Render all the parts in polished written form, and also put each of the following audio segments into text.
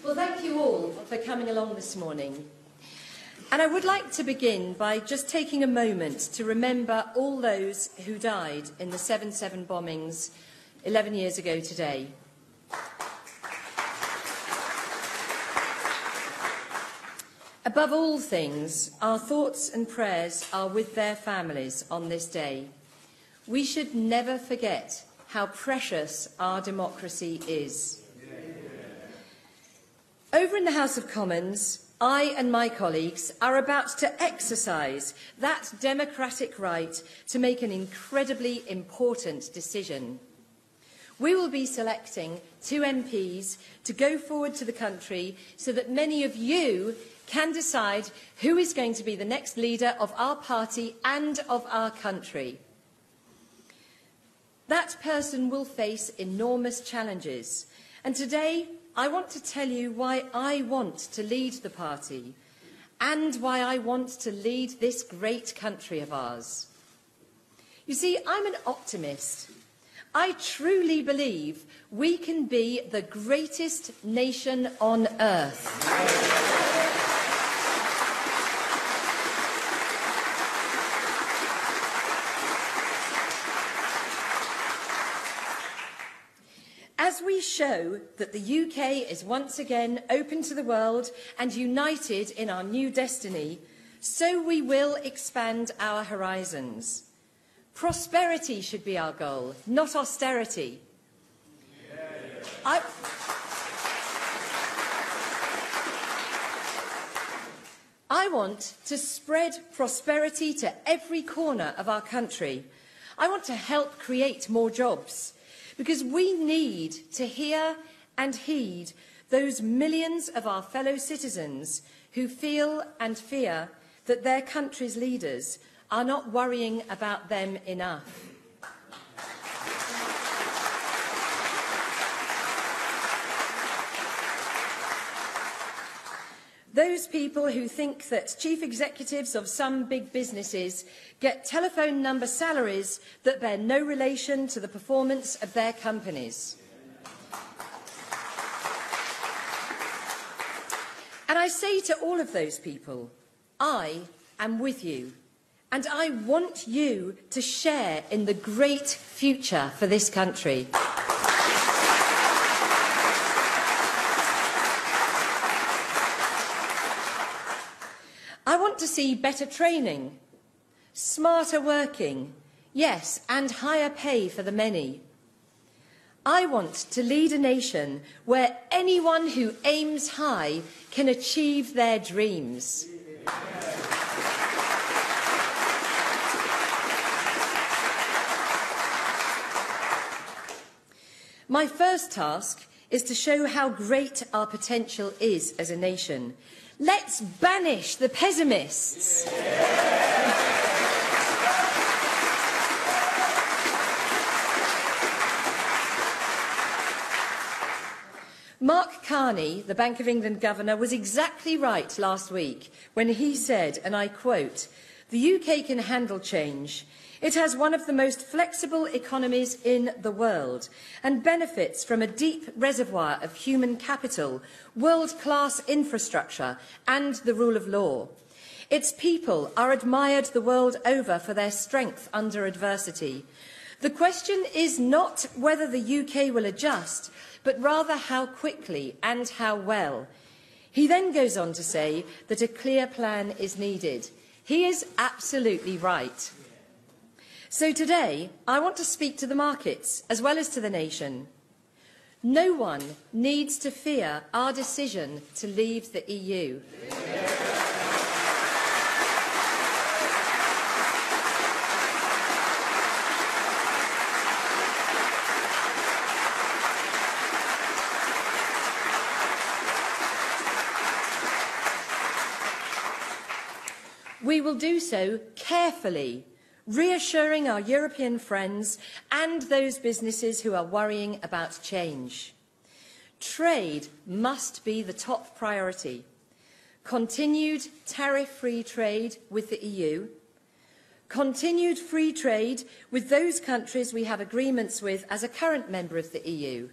Well, thank you all for coming along this morning. And I would like to begin by just taking a moment to remember all those who died in the 7/7 bombings 11 years ago today. Above all things, our thoughts and prayers are with their families on this day. We should never forget how precious our democracy is. Over in the House of Commons, I and my colleagues are about to exercise that democratic right to make an incredibly important decision. We will be selecting 2 MPs to go forward to the country so that many of you can decide who is going to be the next leader of our party and of our country. That person will face enormous challenges, and today I want to tell you why I want to lead the party and why I want to lead this great country of ours. You see, I'm an optimist. I truly believe we can be the greatest nation on earth. As we show that the UK is once again open to the world and united in our new destiny, so we will expand our horizons. Prosperity should be our goal, not austerity. I want to spread prosperity to every corner of our country. I want to help create more jobs, because we need to hear and heed those millions of our fellow citizens who feel and fear that their country's leaders are not worrying about them enough. Those people who think that chief executives of some big businesses get telephone number salaries that bear no relation to the performance of their companies. And I say to all of those people, I am with you, and I want you to share in the great future for this country. I want to see better training, smarter working, yes, and higher pay for the many. I want to lead a nation where anyone who aims high can achieve their dreams. My first task is to show how great our potential is as a nation. Let's banish the pessimists. Mark Carney, the Bank of England governor, was exactly right last week when he said, and I quote, "The UK can handle change. It has one of the most flexible economies in the world and benefits from a deep reservoir of human capital, world-class infrastructure and the rule of law. Its people are admired the world over for their strength under adversity. The question is not whether the UK will adjust, but rather how quickly and how well." He then goes on to say that a clear plan is needed. He is absolutely right. So today, I want to speak to the markets as well as to the nation. No one needs to fear our decision to leave the EU. We will do so carefully, reassuring our European friends and those businesses who are worrying about change. Trade must be the top priority. Continued tariff-free trade with the EU, continued free trade with those countries we have agreements with as a current member of the EU,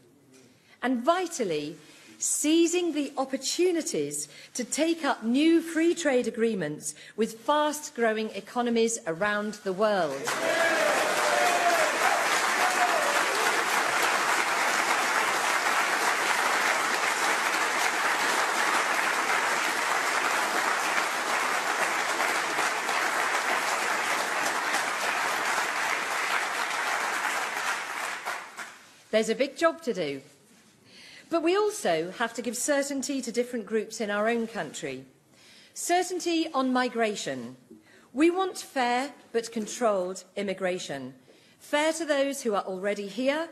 and vitally, seizing the opportunities to take up new free trade agreements with fast-growing economies around the world. There's a big job to do. But we also have to give certainty to different groups in our own country. Certainty on migration. We want fair but controlled immigration. Fair to those who are already here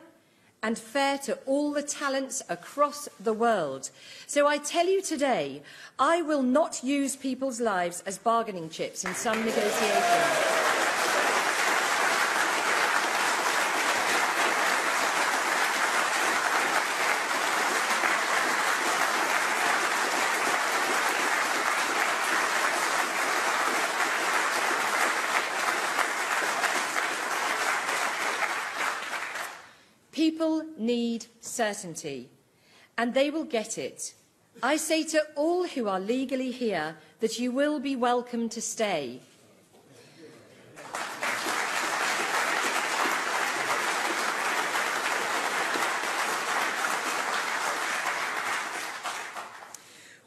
and fair to all the talents across the world. So I tell you today, I will not use people's lives as bargaining chips in some negotiations. People need certainty, and they will get it. I say to all who are legally here that you will be welcome to stay.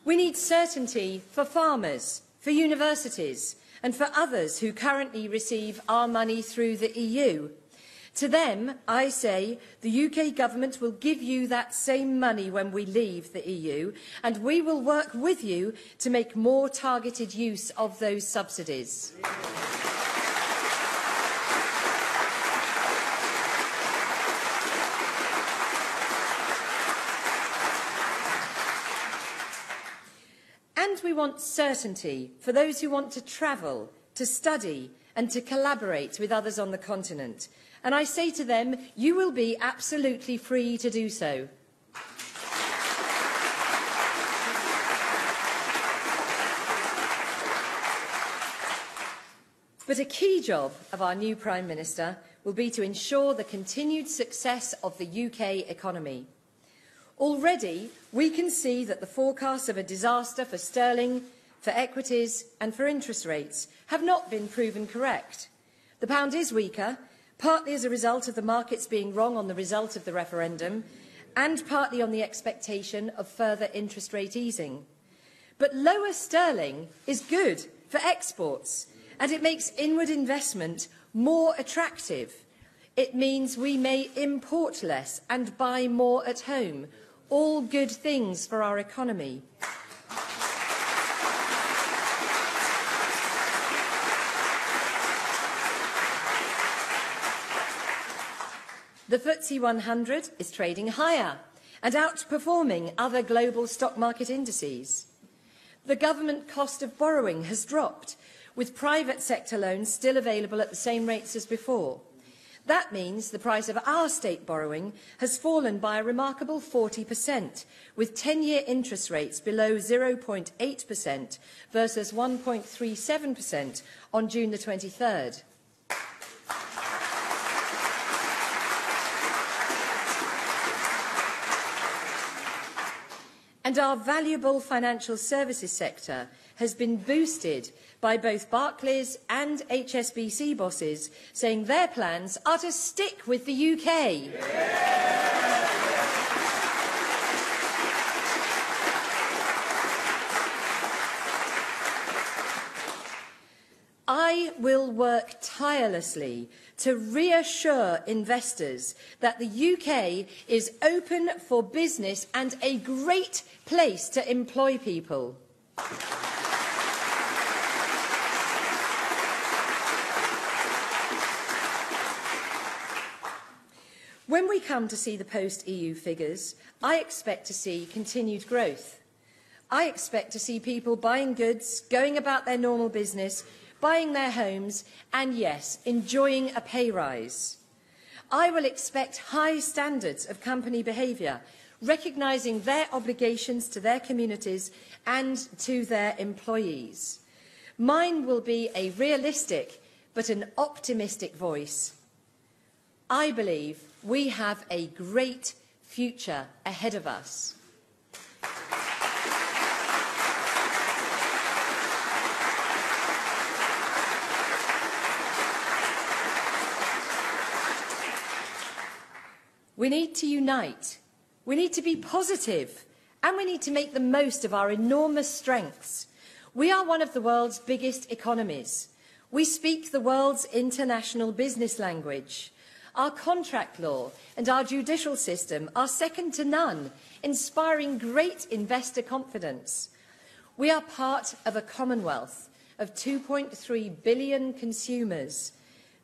We need certainty for farmers, for universities, and for others who currently receive our money through the EU. To them, I say, the UK government will give you that same money when we leave the EU, and we will work with you to make more targeted use of those subsidies. And we want certainty for those who want to travel, to study, and to collaborate with others on the continent. And I say to them, you will be absolutely free to do so. But a key job of our new Prime Minister will be to ensure the continued success of the UK economy. Already, we can see that the forecasts of a disaster for sterling, for equities and for interest rates have not been proven correct. The pound is weaker, partly as a result of the markets being wrong on the result of the referendum, and partly on the expectation of further interest rate easing. But lower sterling is good for exports, and it makes inward investment more attractive. It means we may import less and buy more at home, all good things for our economy. The FTSE 100 is trading higher and outperforming other global stock market indices. The government cost of borrowing has dropped, with private sector loans still available at the same rates as before. That means the price of our state borrowing has fallen by a remarkable 40%, with 10-year interest rates below 0.8% versus 1.37% on June the 23rd. And our valuable financial services sector has been boosted by both Barclays and HSBC bosses saying their plans are to stick with the UK. I will work tirelessly to reassure investors that the UK is open for business and a great place to employ people. When we come to see the post-EU figures, I expect to see continued growth. I expect to see people buying goods, going about their normal business, buying their homes, and yes, enjoying a pay rise. I will expect high standards of company behaviour, recognising their obligations to their communities and to their employees. Mine will be a realistic but an optimistic voice. I believe we have a great future ahead of us. We need to unite. We need to be positive, and we need to make the most of our enormous strengths. We are one of the world's biggest economies. We speak the world's international business language. Our contract law and our judicial system are second to none, inspiring great investor confidence. We are part of a commonwealth of 2.3 billion consumers,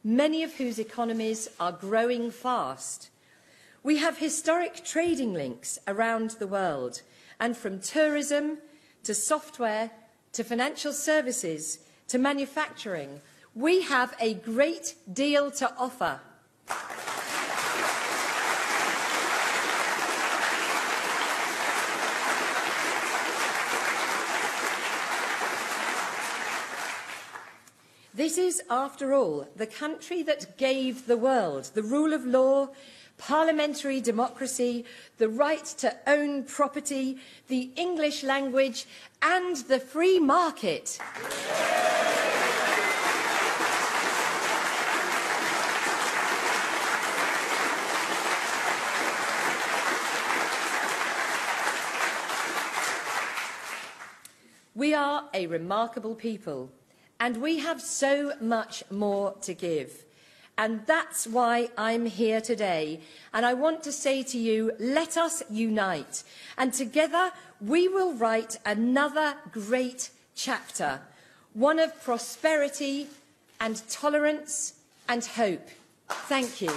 many of whose economies are growing fast. We have historic trading links around the world, and from tourism to software to financial services to manufacturing, we have a great deal to offer. This is, after all, the country that gave the world the rule of law, parliamentary democracy, the right to own property, the English language, and the free market. We are a remarkable people, and we have so much more to give. And that's why I'm here today. And I want to say to you, let us unite. And together we will write another great chapter, one of prosperity and tolerance and hope. Thank you.